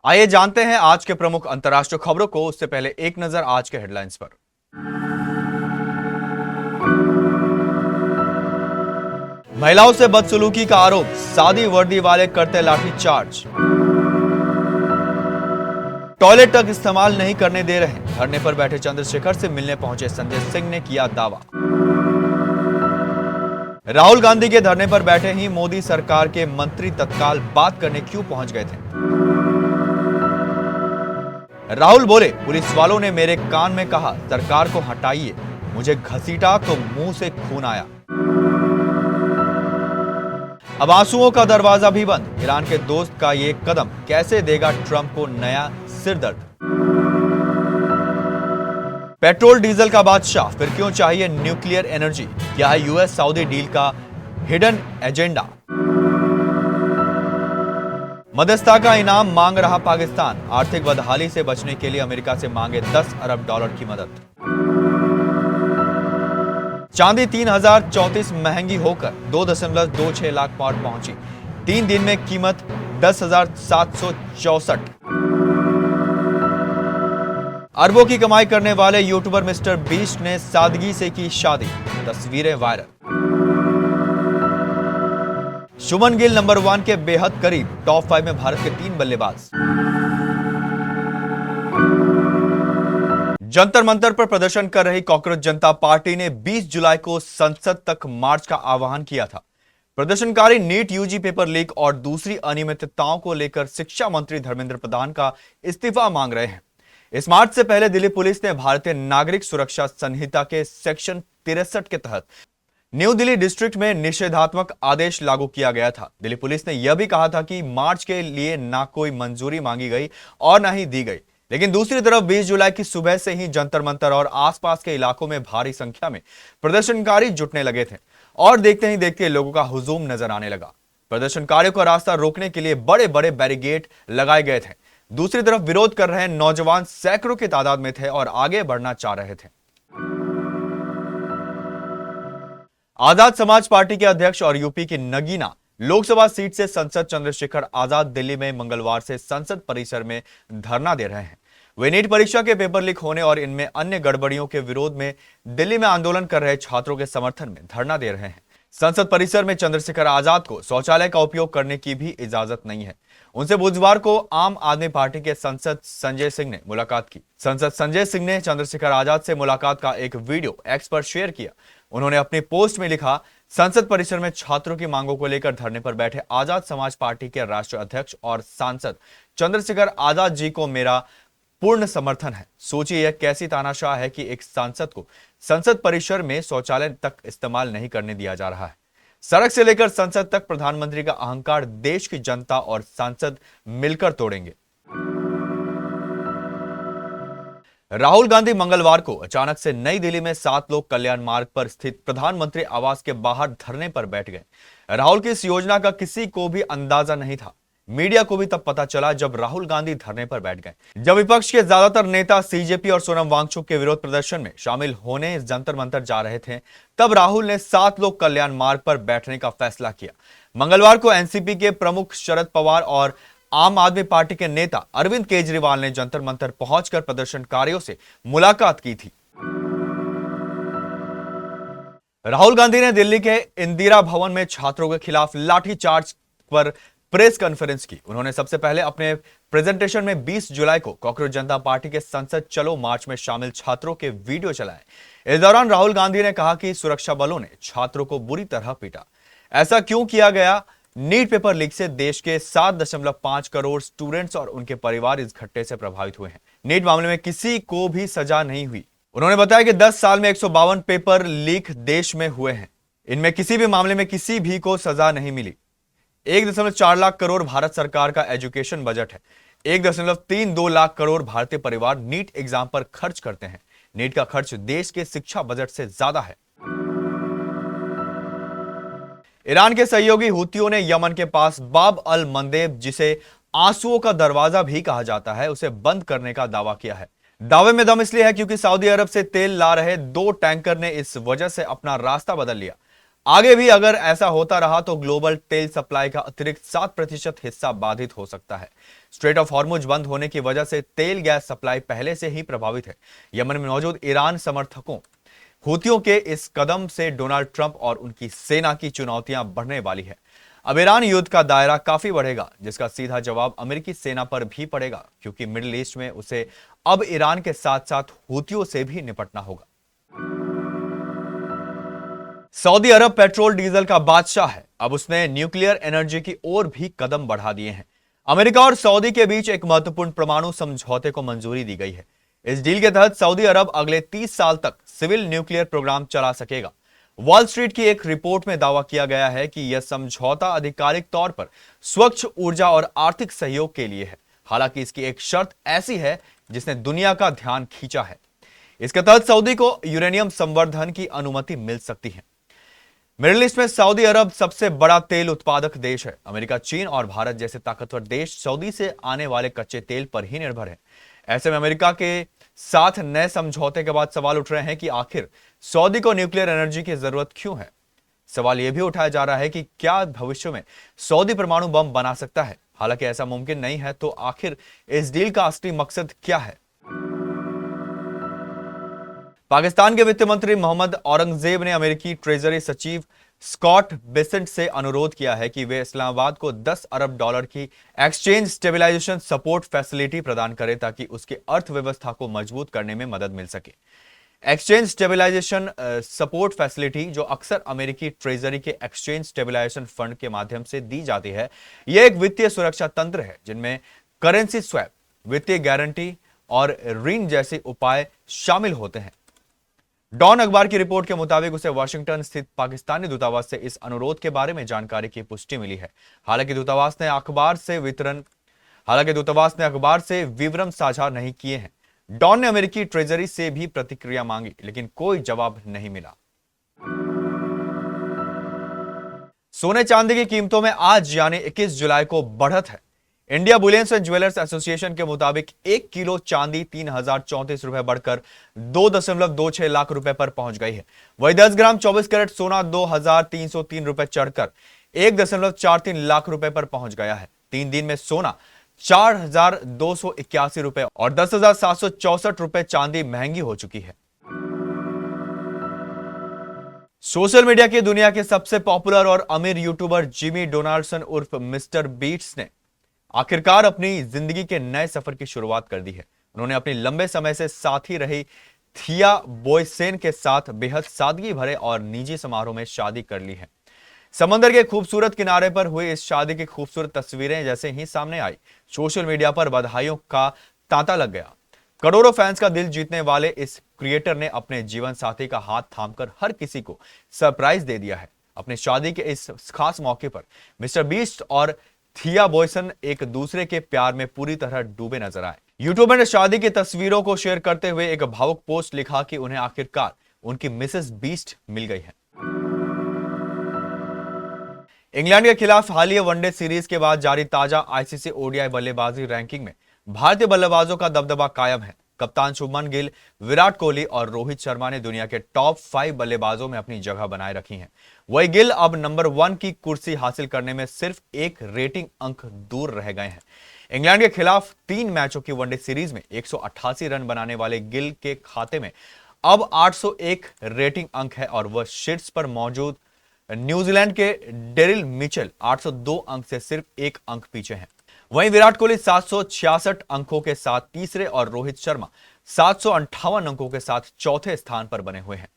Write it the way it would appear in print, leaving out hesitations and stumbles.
आइए जानते हैं आज के प्रमुख अंतर्राष्ट्रीय खबरों को। उससे पहले एक नजर आज के हेडलाइंस पर। महिलाओं से बदसलूकी का आरोप, सादी वर्दी वाले करते लाठीचार्ज। टॉयलेट तक इस्तेमाल नहीं करने दे रहे, धरने पर बैठे चंद्रशेखर से मिलने पहुंचे संजय सिंह ने किया दावा। राहुल गांधी के धरने पर बैठे ही मोदी सरकार के मंत्री तत्काल बात करने क्यों पहुंच गए थे। राहुल बोले, पुलिस वालों ने मेरे कान में कहा सरकार को हटाइए, मुझे घसीटा तो मुंह से खून आया। अब आंसुओं का दरवाजा भी बंद, ईरान के दोस्त का ये कदम कैसे देगा ट्रंप को नया सिरदर्द। पेट्रोल डीजल का बादशाह, फिर क्यों चाहिए न्यूक्लियर एनर्जी, क्या है यूएस सऊदी डील का हिडन एजेंडा। मध्यस्थता का इनाम मांग रहा पाकिस्तान, आर्थिक बदहाली से बचने के लिए अमेरिका से मांगे 10 अरब डॉलर की मदद। चांदी 3034 महंगी होकर 2.26 लाख पाउंड पहुंची, 3 दिन में कीमत 10,764। अरबों की कमाई करने वाले यूट्यूबर मिस्टर बीस्ट ने सादगी से की शादी, तस्वीरें वायरल। शुभमन गिल नंबर 1 के बेहद करीब, टॉप 5 में भारत के 3 बल्लेबाज। जंतर मंतर पर प्रदर्शन कर रही कॉकरोच जनता पार्टी ने 20 जुलाई को संसद तक मार्च का आह्वान किया था। प्रदर्शनकारी नीट यूजी पेपर लीक और दूसरी अनियमितताओं को लेकर शिक्षा मंत्री धर्मेंद्र प्रधान का इस्तीफा मांग रहे हैं। इस मार्च से पहले दिल्ली पुलिस ने भारतीय नागरिक सुरक्षा संहिता के सेक्शन 63 के तहत न्यू दिल्ली डिस्ट्रिक्ट में निषेधात्मक आदेश लागू किया गया था। दिल्ली पुलिस ने यह भी कहा था कि मार्च के लिए ना कोई मंजूरी मांगी गई और ना ही दी गई, लेकिन दूसरी तरफ 20 जुलाई की सुबह से ही जंतर मंतर और आसपास के इलाकों में भारी संख्या में प्रदर्शनकारी जुटने लगे थे और देखते ही देखते लोगों का हुजूम नजर आने लगा। प्रदर्शनकारियों का रास्ता रोकने के लिए बड़े बड़े बैरिकेड लगाए गए थे। दूसरी तरफ विरोध कर रहे नौजवान सैकड़ों की तादाद में थे और आगे बढ़ना चाह रहे थे। आजाद समाज पार्टी के अध्यक्ष और यूपी की नगीना लोकसभा सीट से सांसद चंद्रशेखर आजाद दिल्ली में मंगलवार से संसद परिसर में धरना दे रहे हैं। वे नीट परीक्षा के पेपर लीक होने और इनमें अन्य गड़बड़ियों के विरोध में दिल्ली में आंदोलन कर रहे छात्रों के समर्थन में धरना दे रहे हैं। संसद परिसर में चंद्रशेखर आजाद को शौचालय का उपयोग करने की भी इजाजत नहीं है। उनसे बुधवार को आम आदमी पार्टी के सांसद संजय सिंह ने मुलाकात की। सांसद संजय सिंह ने चंद्रशेखर आजाद से मुलाकात का एक वीडियो एक्स पर शेयर किया। उन्होंने अपनी पोस्ट में लिखा, संसद परिसर में छात्रों की मांगों को लेकर धरने पर बैठे आजाद समाज पार्टी के राष्ट्रीय अध्यक्ष और सांसद चंद्रशेखर आजाद जी को मेरा पूर्ण समर्थन है। सोचिए यह कैसी तानाशाह है कि एक सांसद को संसद परिसर में शौचालय तक इस्तेमाल नहीं करने दिया जा रहा है। सड़क से लेकर संसद तक प्रधानमंत्री का अहंकार देश की जनता और सांसद मिलकर तोड़ेंगे। राहुल गांधी मंगलवार को अचानक से नई दिल्ली में 7 लोक कल्याण मार्ग पर स्थित प्रधानमंत्री आवास के बाहर धरने पर बैठ गए। राहुल की इस योजना का किसी को भी अंदाजा नहीं था। मीडिया को भी तब पता चला जब राहुल गांधी धरने पर बैठ गए। जब विपक्ष के ज्यादातर नेता सीजेपी और सोनम वांगचुक के विरोध प्रदर्शन में शामिल होने जंतर मंतर जा रहे थे, तब राहुल ने 7 लोक कल्याण मार्ग पर बैठने का फैसला किया। मंगलवार को एनसीपी के प्रमुख शरद पवार और आम आदमी पार्टी के नेता अरविंद केजरीवाल ने जंतर मंतर पहुंचकर प्रदर्शनकारियों से मुलाकात की थी। राहुल गांधी ने दिल्ली के इंदिरा भवन में छात्रों के खिलाफ लाठीचार्ज पर प्रेस कॉन्फ्रेंस की। उन्होंने सबसे पहले अपने प्रेजेंटेशन में 20 जुलाई को कॉकरोच जनता पार्टी के संसद चलो मार्च में शामिल छात्रों के वीडियो चलाए। इस दौरान राहुल गांधी ने कहा कि सुरक्षा बलों ने छात्रों को बुरी तरह पीटा। ऐसा क्यों किया गया? नीट पेपर लीक से देश के 7.5 करोड़ स्टूडेंट्स और उनके परिवार इस घटने से प्रभावित हुए हैं। नीट मामले में किसी को भी सजा नहीं हुई। उन्होंने बताया कि 10 साल में 152 पेपर लीक देश में हुए हैं। इनमें किसी भी मामले में किसी भी को सजा नहीं मिली। 1.4 लाख करोड़ भारत सरकार का एजुकेशन बजट है। 1.32 लाख करोड़ भारतीय परिवार नीट एग्जाम पर खर्च करते हैं। नीट का खर्च देश के शिक्षा बजट से ज्यादा है। ईरान के सहयोगी हुतियों ने यमन के पास बाब अल मंदेब, जिसे आंसुओं का दरवाजा भी कहा जाता है, उसे बंद करने का दावा किया है। दावे में दम इसलिए है क्योंकि सऊदी अरब से तेल ला रहे 2 टैंकर ने इस वजह से अपना रास्ता बदल लिया। आगे भी अगर ऐसा होता रहा तो ग्लोबल तेल सप्लाई का अतिरिक्त 7% हिस्सा बाधित हो सकता है। स्ट्रेट ऑफ हॉर्मुज बंद होने की वजह से तेल गैस सप्लाई पहले से ही प्रभावित है। यमन में मौजूद ईरान समर्थकों हूतियों के इस कदम से डोनाल्ड ट्रंप और उनकी सेना की चुनौतियां बढ़ने वाली है। अब ईरान युद्ध का दायरा काफी बढ़ेगा, जिसका सीधा जवाब अमेरिकी सेना पर भी पड़ेगा, क्योंकि मिडिल ईस्ट में उसे अब ईरान के साथ साथ हूतियों से भी निपटना होगा। सऊदी अरब पेट्रोल डीजल का बादशाह है। अब उसने न्यूक्लियर एनर्जी की ओर भी कदम बढ़ा दिए हैं। अमेरिका और सऊदी के बीच एक महत्वपूर्ण परमाणु समझौते को मंजूरी दी गई है। इस डील के तहत सऊदी अरब अगले 30 साल तक सिविल न्यूक्लियर प्रोग्राम चला सकेगा। वॉल स्ट्रीट की एक रिपोर्ट में दावा किया गया है कि यह समझौता आधिकारिक तौर पर स्वच्छ ऊर्जा और आर्थिक सहयोग के लिए है। हालांकि इसकी एक शर्त ऐसी है जिसने दुनिया का ध्यान खींचा है। इसके तहत सऊदी को यूरेनियम संवर्धन की अनुमति मिल सकती है। मिडिल ईस्ट में सऊदी अरब सबसे बड़ा तेल उत्पादक देश है। अमेरिका, चीन और भारत जैसे ताकतवर देश सऊदी से आने वाले कच्चे तेल पर ही निर्भर है। ऐसे में अमेरिका के साथ नए समझौते के बाद सवाल उठ रहे हैं कि आखिर सऊदी को न्यूक्लियर एनर्जी की जरूरत क्यों है। सवाल यह भी उठाया जा रहा है कि क्या भविष्य में सऊदी परमाणु बम बना सकता है। हालांकि ऐसा मुमकिन नहीं है, तो आखिर इस डील का असली मकसद क्या है। पाकिस्तान के वित्त मंत्री मोहम्मद औरंगजेब ने अमेरिकी ट्रेजरी सचिव स्कॉट बेसेंट से अनुरोध किया है कि वे इस्लामाबाद को $10 अरब की एक्सचेंज स्टेबलाइजेशन सपोर्ट फैसिलिटी प्रदान करें, ताकि उसकी अर्थव्यवस्था को मजबूत करने में मदद मिल सके। एक्सचेंज स्टेबलाइजेशन सपोर्ट फैसिलिटी, जो अक्सर अमेरिकी ट्रेजरी के एक्सचेंज स्टेबलाइजेशन फंड के माध्यम से दी जाती है, यह एक वित्तीय सुरक्षा तंत्र है जिनमें करेंसी स्वैप, वित्तीय गारंटी और ऋण जैसे उपाय शामिल होते हैं। डॉन अखबार की रिपोर्ट के मुताबिक उसे वाशिंगटन स्थित पाकिस्तानी दूतावास से इस अनुरोध के बारे में जानकारी की पुष्टि मिली है। हालांकि दूतावास ने अखबार से विवरण साझा नहीं किए हैं। डॉन ने अमेरिकी ट्रेजरी से भी प्रतिक्रिया मांगी, लेकिन कोई जवाब नहीं मिला। सोने चांदी की कीमतों में आज यानी 21 जुलाई को बढ़त है। India bullions and jewellers association के मुताबिक 1 किलो चांदी 3034 रुपए बढ़कर 2.26 लाख रुपए पर पहुंच गई है। वही 10 ग्राम 24 कैरेट सोना 2303 रुपए चढ़कर 1.43 लाख रुपए पर पहुंच गया है। 3 दिन में सोना 4281 रुपए और 10,764 रुपए चांदी महंगी हो चुकी है। सोशल मीडिया की दुनिया के सबसे पॉपुलर और अमीर यूट्यूबर जिमी डोनाल्डसन उर्फ मिस्टर बीट्स ने आखिरकार अपनी जिंदगी के नए सफर की शुरुआत कर दी है। उन्होंने अपनी लंबे समय से साथी रही थिया बोयसेन के साथ बेहद सादगी भरे और निजी समारोह में शादी कर ली है। समंदर के खूबसूरत किनारे पर हुई इस शादी की खूबसूरत तस्वीरें जैसे ही सामने आई, सोशल मीडिया पर बधाइयों का तांता लग गया। करोड़ों फैंस का दिल जीतने वाले इस क्रिएटर ने अपने जीवन साथी का हाथ थामकर हर किसी को सरप्राइज दे दिया है। अपनी शादी के इस खास मौके पर मिस्टर बीस्ट और थिया बॉयसन एक दूसरे के प्यार में पूरी तरह डूबे नजर आए। यूट्यूबर ने शादी की तस्वीरों को शेयर करते हुए एक भावुक पोस्ट लिखा कि उन्हें आखिरकार उनकी मिसेस बीस्ट मिल गई है। इंग्लैंड के खिलाफ हालिया वनडे सीरीज के बाद जारी ताजा आईसीसी ओडीआई बल्लेबाजी रैंकिंग में भारतीय बल्लेबाजों का दबदबा कायम है। कप्तान शुभमन गिल, विराट कोहली और रोहित शर्मा ने दुनिया के टॉप 5 बल्लेबाजों में अपनी जगह बनाए रखी है। वही गिल अब नंबर 1 की कुर्सी हासिल करने में सिर्फ एक रेटिंग अंक दूर रह गए हैं। इंग्लैंड के खिलाफ 3 मैचों की वनडे सीरीज में 188 रन बनाने वाले गिल के खाते में अब 801 रेटिंग अंक है और वह शीर्ष पर मौजूद न्यूजीलैंड के डेरिल मिचेल 802 अंक से सिर्फ 1 अंक पीछे हैं। वहीं विराट कोहली 766 अंकों के साथ तीसरे और रोहित शर्मा 758 अंकों के साथ चौथे स्थान पर बने हुए हैं।